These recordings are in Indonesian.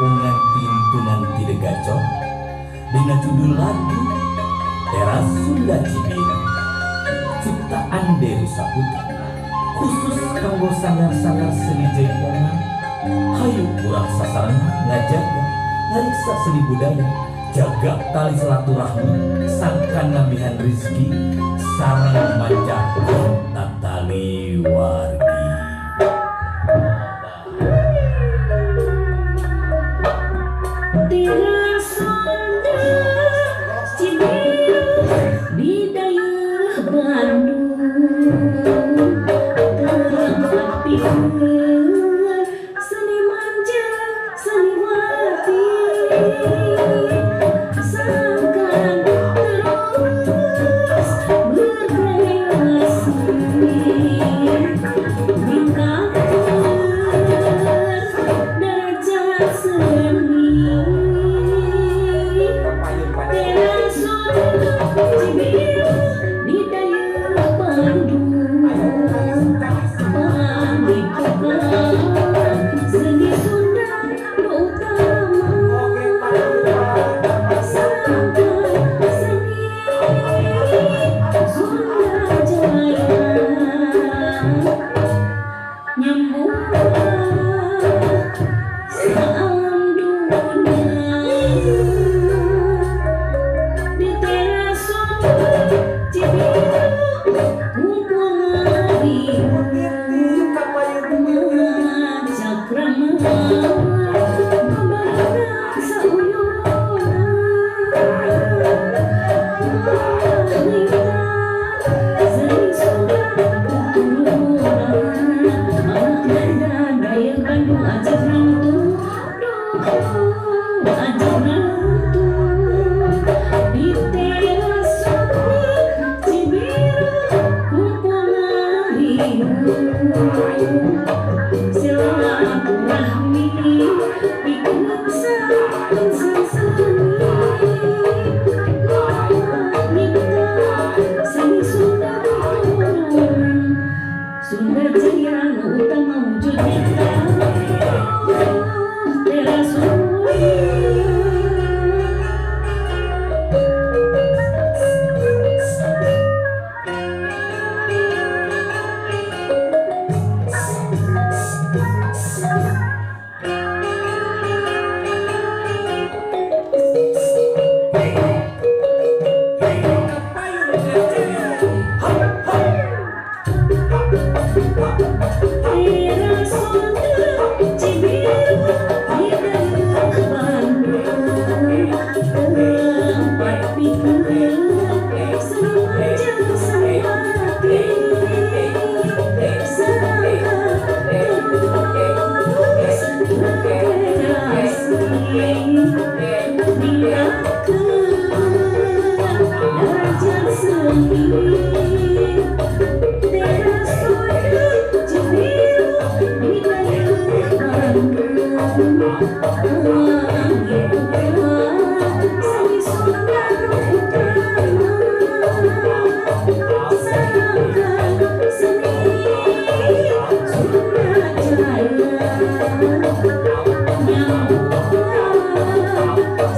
kampungan tintunan tidak gacor dengan judul lagu Teras Sunda Cibinu ciptaan Dewi Saputra khusus kanggo sangar-sangar seni jaipongan hayu kurang sasarana ngajaga ngariksa seni budaya jaga tali silaturahmi sangkan nambihan rizki sareng manca tali wargi. Teras Sunda Cibinu di daerah Bandung tempat pikeun seniman jeung seniwati sangkan terus berkreasi ningkatkeun derajat seni. Teras Sunda Cibinu di daerah Bandung pandipukan seni Sunda nu utama sangkan seni Sunda Jaya nyambung salam dunia di Teras Sunda Cibinu kumpul ngajak rama membarengan sauyona wanita seni Sunda keturunan anak daya Bandung ajak rantu ajak rantu di Teras Sunda Cibinu kumpul silaturahmi pikeun sasani ningkat seni Sunda keturunan Sunda Jaya nu utama wujud nyata Teras Sunda. Teras Sunda Cibinu di daerah Bandung tempat pikeun seniman jeung seniwati sangkan terus berkreasi ningkatkeun derajat seni. Teras Sunda Cibinu di daerah Bandung pandipukan seni Sunda nu utama sangkan seni Sunda Jaya nyambung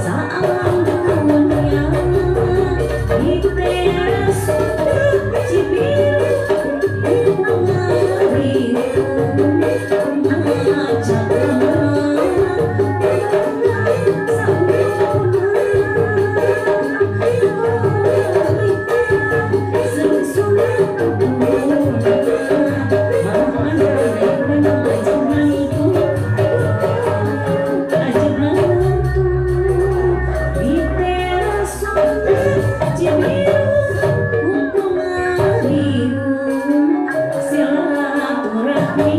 salam dunia di Teras Sunda Cibinu kumpul ngajak silaturahmi